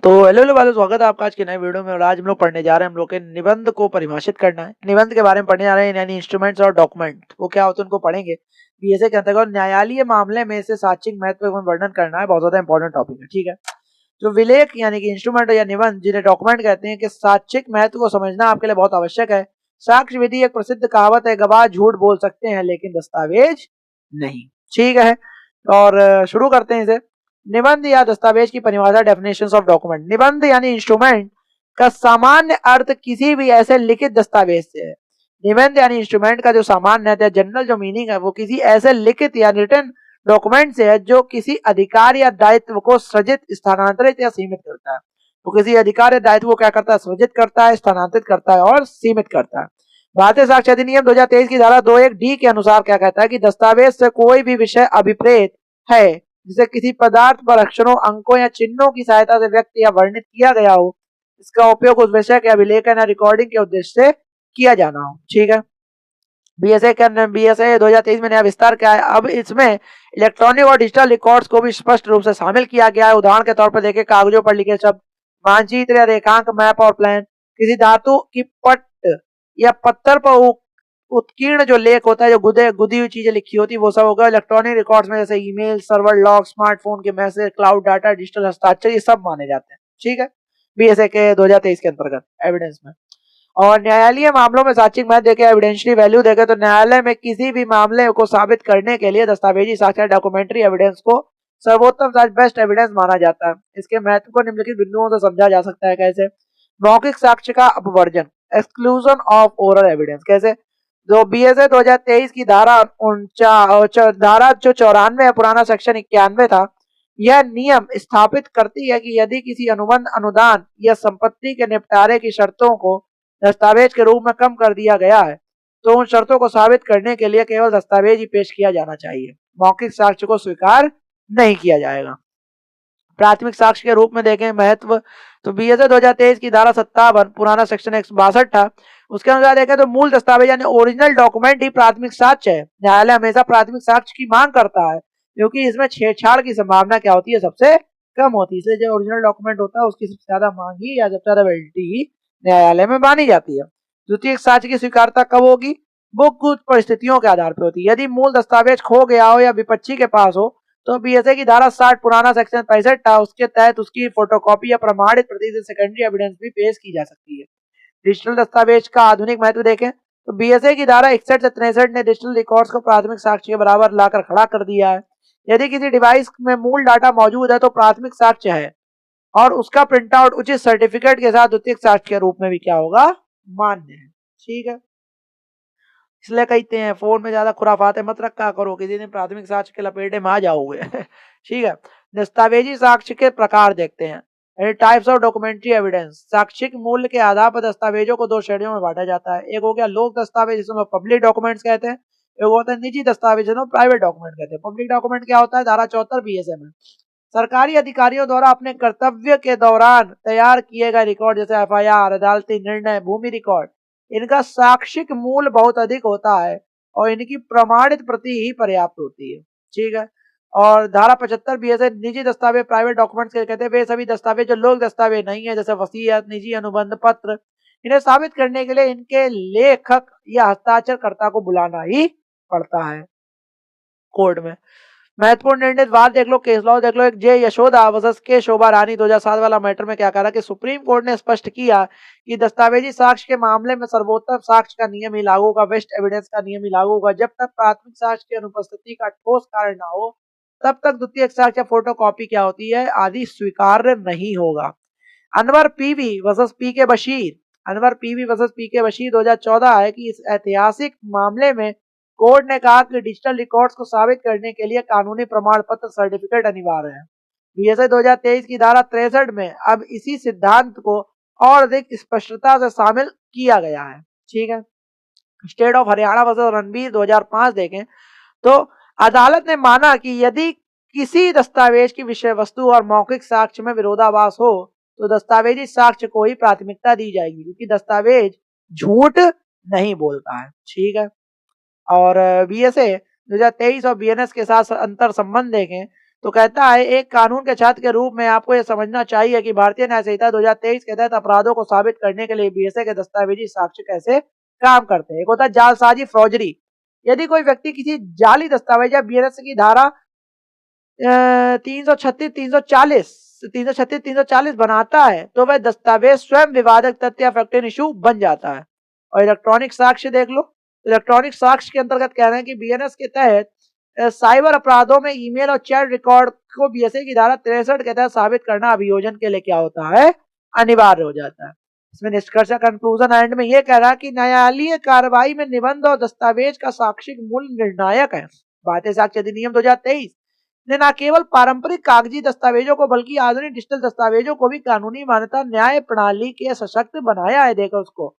तो hello hello वालों, स्वागत है आपका आज के नए वीडियो में। और आज हम लोग पढ़ने जा रहे हैं, हम लोग के निबंध को परिभाषित करना है। निबंध के बारे में पढ़ने जा रहे हैं, यानी इंस्ट्रूमेंट्स और डॉक्यूमेंट वो क्या होते हैं उनको पढ़ेंगे। बीएसए के अंतर्गत न्यायालयीय मामले में से साक्ष्यिक महत्व का वर्णन करना है, बहुत ज्यादा इंपॉर्टेंट टॉपिक है। ठीक है, जो विलेख यानी कि इंस्ट्रूमेंट या निबंध जिन्हें डॉक्यूमेंट कहते हैं, कि साक्ष्यिक महत्व को समझना आपके लिए बहुत आवश्यक है। साक्ष्य विधि एक प्रसिद्ध कहावत है, गवाह झूठ बोल सकते हैं लेकिन दस्तावेज नहीं। ठीक है, और शुरू करते हैं इसे। निबंध या दस्तावेज की परिभाषा, डेफिनेशंस ऑफ डॉक्यूमेंट। निबंध यानी इंस्ट्रूमेंट का सामान्य अर्थ किसी भी ऐसे लिखित दस्तावेज से है। निबंध यानी इंस्ट्रूमेंट का जो सामान्य है, जनरल जो मीनिंग है, वो किसी ऐसे लिखित या रिटन डॉक्यूमेंट से है जो किसी अधिकार या दायित्व को सृजित, स्थानांतरित या सीमित करता है। तो किसी अधिकार या दायित्व को क्या करता है? सृजित करता है, स्थानांतरित करता है और सीमित करता है। भारतीय साक्ष्य अधिनियम 2023 की धारा 21D के अनुसार क्या कहता है कि दस्तावेज से कोई भी विषय अभिप्रेत है जिसे किसी पदार्थ पर अक्षरों, अंकों या चिन्हों की सहायता से व्यक्त या वर्णित किया गया हो, इसका उपयोग उस विषय के अभिलेखन या रिकॉर्डिंग के उद्देश्य से किया जाना हो। ठीक है, बीएसए 2023 में नया विस्तार क्या है? अब इसमें इलेक्ट्रॉनिक और डिजिटल रिकॉर्ड्स को भी स्पष्ट रूप से शामिल किया गया है। उदाहरण के तौर पर देखें, कागजों पर लिखे शब्द, मानचित्र या रेखांक, मैप और प्लान, किसी धातु की पट या पत्थर पर उत्कीर्ण जो लेख होता है, जो गुदी हुई चीजें लिखी होती है, वो सब होगा। इलेक्ट्रॉनिक रिकॉर्ड्स में जैसे ईमेल, सर्वर लॉग, स्मार्टफोन के मैसेज, क्लाउड डाटा, डिजिटल हस्ताक्षर, ये सब माने जाते हैं। ठीक है, बीएसए के 2023 के अंतर्गत एविडेंस में। और न्यायालयीय मामलों में साक्ष्यिक महत्व देखे, एविडेंशियरी वैल्यू देखे, तो न्यायालय में किसी भी मामले को साबित करने के लिए दस्तावेजी साक्ष्य, डॉक्यूमेंट्री एविडेंस को सर्वोत्तम साक्ष्य, बेस्ट एविडेंस माना जाता है। इसके महत्व को निम्नलिखित बिंदुओं से समझा जा सकता है। कैसे? मौखिक साक्ष्य का अपवर्जन, एक्सक्लूजन ऑफ ओरल एविडेंस। कैसे? जो बीएसए 2023 की धारा धारा जो 94 है, पुराना सेक्शन 91 था, यह नियम स्थापित करती है कि यदि किसी अनुबंध, अनुदान या संपत्ति के निपटारे की शर्तों को दस्तावेज के रूप में कम कर दिया गया है, तो उन शर्तों को साबित करने के लिए केवल दस्तावेज ही पेश किया जाना चाहिए, मौखिक साक्ष्य को स्वीकार नहीं किया जाएगा। प्राथमिक साक्ष्य के रूप में देखें महत्व, तो बीएसए 2023 की धारा 57, पुराना सेक्शन 162 था, उसके अनुसार देखें तो मूल दस्तावेज यानी ओरिजिनल डॉक्यूमेंट ही प्राथमिक साक्ष्य है। न्यायालय हमेशा प्राथमिक साक्ष्य की मांग करता है, क्योंकि इसमें छेड़छाड़ की संभावना क्या होती है? सबसे कम होती है। इसलिए जो ओरिजिनल डॉक्यूमेंट होता है उसकी सबसे ज्यादा मांग ही या सबसे ज्यादा वैलिडिटी ही न्यायालय में मानी जाती है। द्वितीय साक्ष्य की स्वीकारता कब होगी? वो कुछ परिस्थितियों के आधार पर होती है। यदि मूल दस्तावेज खो गया हो या विपक्षी के पास हो, तो बीएसए की धारा 60, पुराना सेक्शन 65 था, उसके तहत उसकी फोटोकॉपी या प्रमाणित प्रति से सेकेंडरी एविडेंस भी पेश की जा सकती है। डिजिटल दस्तावेज का आधुनिक महत्व देखें, तो बीएसए की धारा 61 से 63 ने डिजिटल रिकॉर्ड्स को प्राथमिक साक्ष्य के बराबर लाकर खड़ा कर दिया है। यदि किसी डिवाइस में मूल डाटा मौजूद है तो प्राथमिक साक्ष्य है, और उसका प्रिंट आउट उचित सर्टिफिकेट के साथ द्वितीयक साक्ष्य के रूप में भी क्या होगा? मान्य है। ठीक है, इसलिए कहते हैं फोन में ज्यादा खुराफाते मत रखा करो, किसी दिन प्राथमिक साक्ष्य के लपेटे में आ जाओगे। ठीक है, दस्तावेजी साक्ष्य के प्रकार देखते हैं। Types of documentary evidence. साक्ष्यिक मूल्य के आधार पर दस्तावेजों को दो श्रेणियों में बांटा जाता है। एक हो गया लोक दस्तावेज, जिसमें पब्लिक डॉक्यूमेंट्स कहते हैं। एक होता है निजी दस्तावेज, जिन्हें प्राइवेट डॉक्यूमेंट कहते हैं। पब्लिक डॉक्यूमेंट क्या होता है? धारा 74 बीएसए में सरकारी अधिकारियों द्वारा अपने कर्तव्य के दौरान तैयार किए गए रिकॉर्ड, जैसे एफआईआर, अदालती निर्णय, भूमि रिकॉर्ड, इनका साक्षिक मूल्य बहुत अधिक होता है और इनकी प्रमाणित प्रति ही पर्याप्त होती है। ठीक है, और धारा 75 बीएसए निजी दस्तावेज, प्राइवेट डॉक्यूमेंट्स कहते हैं वे सभी दस्तावेज जो लोक दस्तावेज नहीं है, जैसे वसीयत, निजी अनुबंध पत्र, इन्हें साबित करने के लिए इनके लेखक या हस्ताक्षरकर्ता को बुलाना ही पड़ता है कोर्ट में। महत्वपूर्ण निर्णय वाद देख लो, केस लॉ देख लो। एक जे यशोदा वर्सेस के शोभा रानी 2007 वाला मैटर में क्या कहा कि सुप्रीम कोर्ट ने स्पष्ट किया कि दस्तावेजी साक्ष्य के मामले में सर्वोत्तम साक्ष्य का नियम ही लागू होगा, बेस्ट एविडेंस का नियम ही लागू होगा। जब तक प्राथमिक साक्ष्य की अनुपस्थिति का ठोस कारण ना हो, तब तक द्वितीयक साक्ष्य फोटो कॉपी क्या होती है? आदि स्वीकार्य नहीं होगा। अनवर पीवी वर्सेस पी के Bashir, Anwar PV versus P के बशीर 2014 है कि इस ऐतिहासिक मामले में कोर्ट ने कहा कि डिजिटल रिकॉर्ड्स को साबित करने के लिए कानूनी प्रमाण पत्र, सर्टिफिकेट अनिवार्य है। बीएसए 2023 की धारा 63 में अब इसी सिद्धांत को और अधिक स्पष्टता से शामिल किया गया है। ठीक है, state of Haryana versus Ranbir 2005 देखें तो अदालत ने माना कि यदि किसी दस्तावेज की विषय वस्तु और मौखिक साक्ष्य में विरोधाभास हो, तो दस्तावेजी साक्ष्य को ही प्राथमिकता दी जाएगी, क्योंकि दस्तावेज झूठ नहीं बोलता है। ठीक है, और बीएसए 2023 और बीएनएस के साथ अंतर संबंध देखें तो कहता है एक कानून के छात्र के रूप में आपको यह समझना चाहिए कि भारतीय न्याय संहिता 2023 के तहत अपराधों को साबित करने के लिए बीएसए के दस्तावेजी साक्ष्य कैसे काम करते हैं। एक होता है जालसाजी, फ्रॉजरी। यदि कोई व्यक्ति किसी जाली दस्तावेज या बीएसए की धारा 336, 340 बनाता है तो वह दस्तावेज स्वयं विवादक तथ्य या फैक्ट इशू बन जाता है। और इलेक्ट्रॉनिक साक्ष्य देख लो, इलेक्ट्रॉनिक साक्ष्य के अंतर्गत कह रहे हैं कि बीएनएस के तहत साइबर अपराधों में ईमेल और चैट रिकॉर्ड को बीएसए की धारा 63 के तहत साबित करना अभियोजन के लिए क्या होता है, अनिवार्य हो जाता है। इसमें निष्कर्ष कंक्लूजन एंड में यह कह रहा है कि न्यायालयीय कार्रवाई में निबंध और दस्तावेज का साक्षिक मूल्य निर्णायक है। भारतीय साक्ष्य अधिनियम 2023 ने न केवल पारंपरिक कागजी दस्तावेजों को बल्कि आधुनिक डिजिटल दस्तावेजों को भी कानूनी मान्यता न्याय प्रणाली के सशक्त बनाया है। देखो उसको,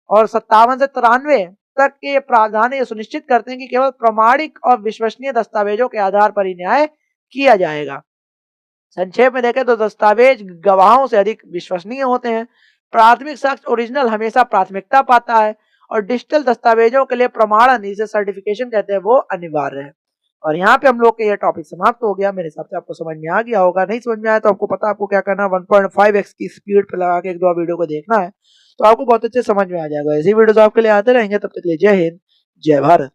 और 57 से 93 तक के प्रावधान ये सुनिश्चित करते हैं कि केवल प्रमाणिक और विश्वसनीय दस्तावेजों के आधार पर ही न्याय किया जाएगा। संक्षेप में देखें तो दस्तावेज गवाहों से अधिक विश्वसनीय होते हैं। प्राथमिक साक्ष्य ओरिजिनल हमेशा प्राथमिकता पाता है और डिजिटल दस्तावेजों के लिए प्रमाणन, जिसे सर्टिफिकेशन कहते हैं, वो अनिवार्य है। और यहाँ पे हम लोग के ये टॉपिक समाप्त हो गया। मेरे हिसाब से आपको समझ में आ गया होगा। नहीं समझ में आया तो आपको पता आपको क्या करना है, 1.5x की स्पीड पे लगा के एक दो वीडियो को देखना है, तो आपको बहुत अच्छे समझ में आ जाएगा। ऐसी वीडियोस आपके लिए आते रहेंगे। तब तक के लिए जय हिंद, जय भारत।